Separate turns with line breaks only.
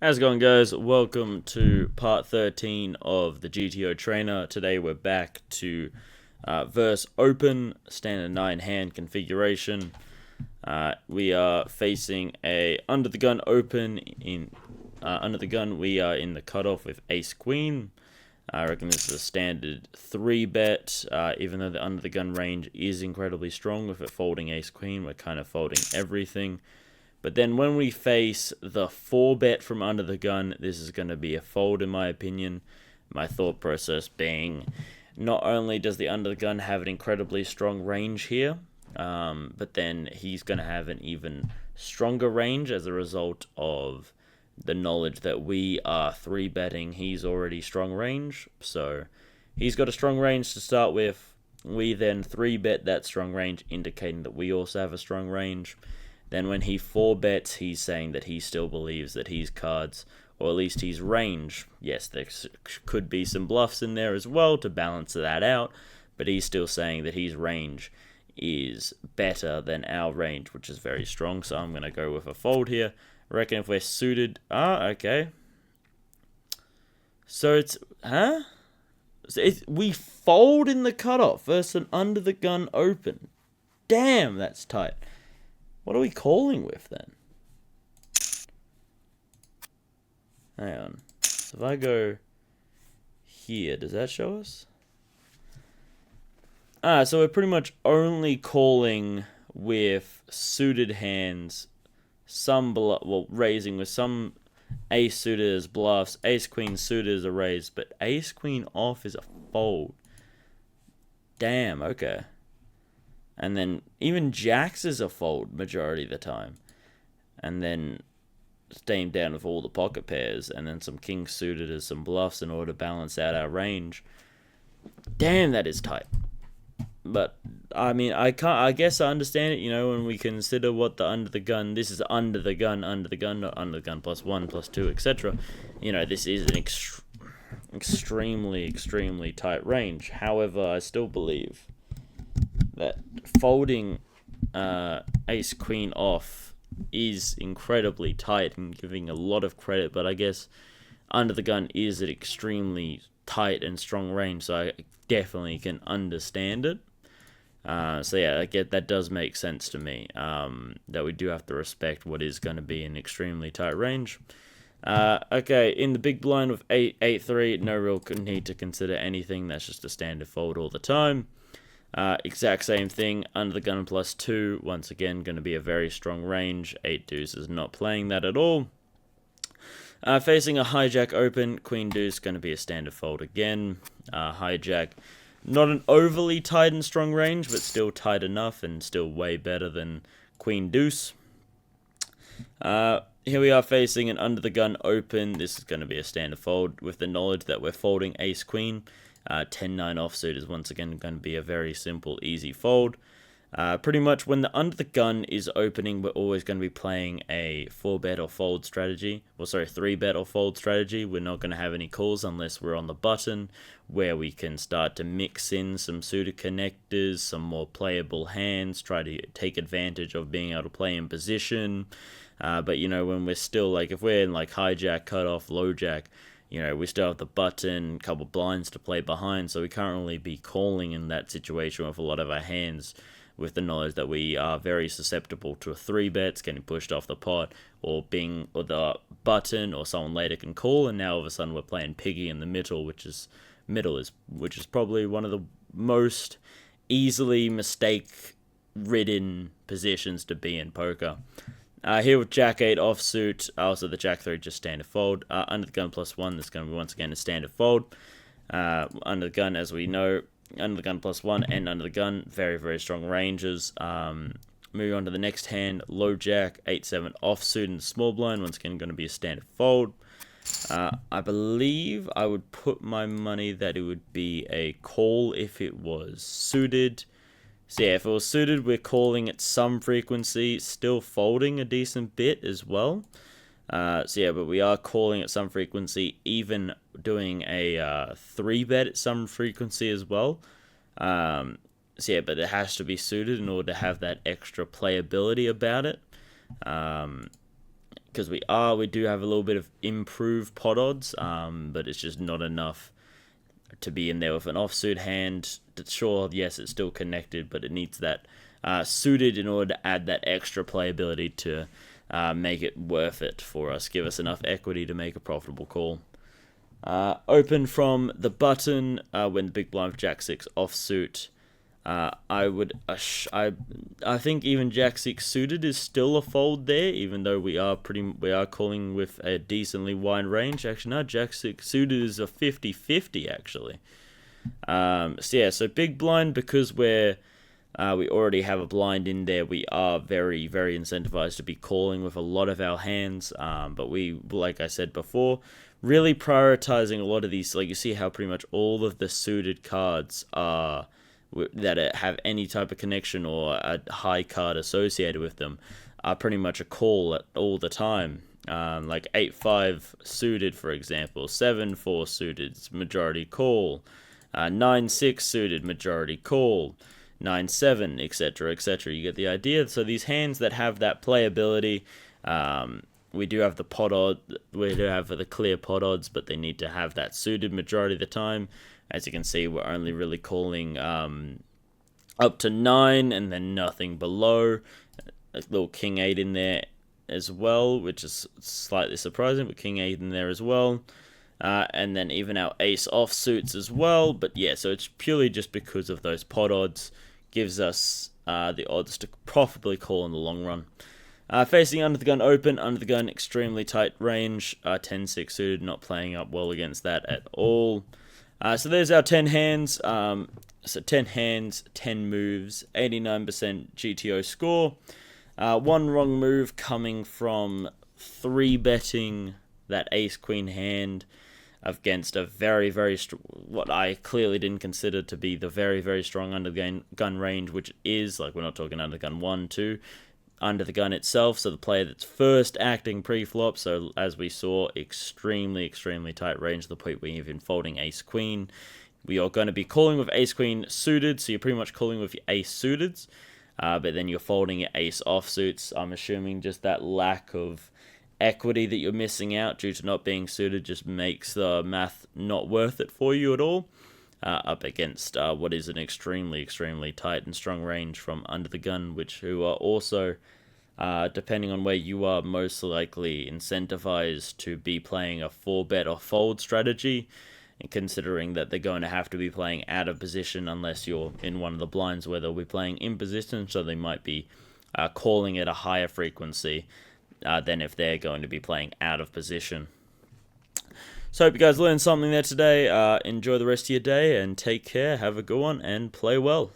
How's it going, guys? Welcome to part 13 of the GTO trainer. Today we're back to verse open, standard 9 hand configuration. We are facing a under the gun open. Under the gun, we are in the cutoff with ace queen. I reckon this is a standard 3 bet, even though the under the gun range is incredibly strong with it folding ace queen. We're kind of folding everything. But then when we face the 4 bet from under the gun, this is going to be a fold in my opinion. My thought process being, not only does the under the gun have an incredibly strong range here, but then he's going to have an even stronger range as a result of the knowledge that we are 3 betting. He's already strong range, so he's got a strong range to start with. We then 3 bet that strong range, indicating that we also have a strong range. Then when he 4 bets, he's saying that he still believes that he's cards, or at least he's range. Yes, there could be some bluffs in there as well to balance that out, but he's still saying that his range is better than our range, which is very strong, so I'm going to go with a fold here. I reckon if we're suited... okay. So it's... we fold in the cutoff versus an under the gun open. Damn, that's tight. What are we calling with then? Hang on. So if I go here, does that show us? So we're pretty much only calling with suited hands, raising with some ace suited as bluffs, ace queen suited as a raise, but ace queen off is a fold. Damn, okay. And then even jacks is a fold majority of the time. And then staying down with all the pocket pairs. And then some kings suited as some bluffs in order to balance out our range. Damn, that is tight. But, I mean, I guess I understand it, when we consider what the under the gun... This is under the gun, not under the gun +1, +2, etc. This is an extremely tight range. However, I still believe that folding ace queen off is incredibly tight and giving a lot of credit, but I guess under the gun is an extremely tight and strong range, so I definitely can understand it. So yeah, I get that does make sense to me, that we do have to respect what is going to be an extremely tight range. Okay, in the big blind with 8-3, no real need to consider anything. That's just a standard fold all the time. Exact same thing, under the gun +2, once again, going to be a very strong range. 8 deuce is not playing that at all. Facing a hijack open, queen deuce, going to be a standard fold again. Hijack, not an overly tight and strong range, but still tight enough and still way better than queen deuce. Here we are facing an under the gun open. This is going to be a standard fold with the knowledge that we're folding ace queen. 10-9 offsuit is once again going to be a very simple, easy fold. Pretty much when the under the gun is opening, we're always going to be playing a 4-bet or fold strategy. 3-bet or fold strategy. We're not going to have any calls unless we're on the button, where we can start to mix in some suited connectors, some more playable hands, try to take advantage of being able to play in position. But when we're still, if we're in hijack, cutoff, low jack, we still have the button, a couple blinds to play behind, so we can't really be calling in that situation with a lot of our hands, with the knowledge that we are very susceptible to a 3-bets getting pushed off the pot, or the button, or someone later can call, and now all of a sudden we're playing piggy in the middle, which is probably one of the most easily mistake-ridden positions to be in poker. Here with Jack 8 offsuit, also the Jack 3 just standard fold. Under the gun +1, this is going to be once again a standard fold. Under the gun, as we know, under the gun +1 and under the gun, very strong ranges. Moving on to the next hand, low Jack 8-7 offsuit in the small blind, once again going to be a standard fold. I believe I would put my money that it would be a call if it was suited. So yeah, if it was suited, we're calling at some frequency, still folding a decent bit as well. But we are calling at some frequency, even doing a 3-bet at some frequency as well. But it has to be suited in order to have that extra playability about it. because we do have a little bit of improved pot odds, but it's just not enough to be in there with an offsuit hand. Sure, yes, it's still connected, but it needs that suited in order to add that extra playability to make it worth it for us, give us enough equity to make a profitable call. Open from the button when the big blind Jack 6 offsuit. I think even Jack 6 suited is still a fold there, even though we are calling with a decently wide range. Actually, no, Jack 6 suited is a 50-50 actually. So big blind, because we already have a blind in there, we are very, very incentivized to be calling with a lot of our hands. But we, like I said before, really prioritizing a lot of these. Like, you see how pretty much all of the suited cards are that have any type of connection or a high card associated with them are pretty much a call all the time. Like 8-5 suited, for example, 7-4 suited, majority call. 9-6 suited, majority call. 9-7, etc., etc. You get the idea. So these hands that have that playability, we do have the pot odd, we do have the clear pot odds, but they need to have that suited majority of the time. As you can see, we're only really calling up to 9 and then nothing below. A little King 8 in there as well, which is slightly surprising, but King 8 in there as well. And then even our ace offsuits as well. But yeah, so it's purely just because of those pot odds. Gives us the odds to profitably call in the long run. Facing under the gun open, under the gun extremely tight range. 10-6 suited, not playing up well against that at all. So there's our 10 hands. So 10 hands, 10 moves, 89% GTO score. One wrong move coming from 3-betting that ace-queen hand against a very, very what I clearly didn't consider to be the very, very strong under the gun range, which is, like, we're not talking under the gun 1, 2, under the gun itself, so the player that's first acting pre-flop. So as we saw, extremely, extremely tight range to the point where you're even folding ace-queen. We are going to be calling with ace-queen suited, so you're pretty much calling with your ace suiteds, but then you're folding your ace offsuits. I'm assuming just that lack of equity that you're missing out due to not being suited just makes the math not worth it for you at all, up against what is an extremely, extremely tight and strong range from under the gun, who are also, depending on where you are, most likely incentivized to be playing a 4-bet or fold strategy, and considering that they're going to have to be playing out of position unless you're in one of the blinds where they'll be playing in position, so they might be calling at a higher frequency than if they're going to be playing out of position. So hope you guys learned something there today. Enjoy the rest of your day and take care. Have a good one and play well.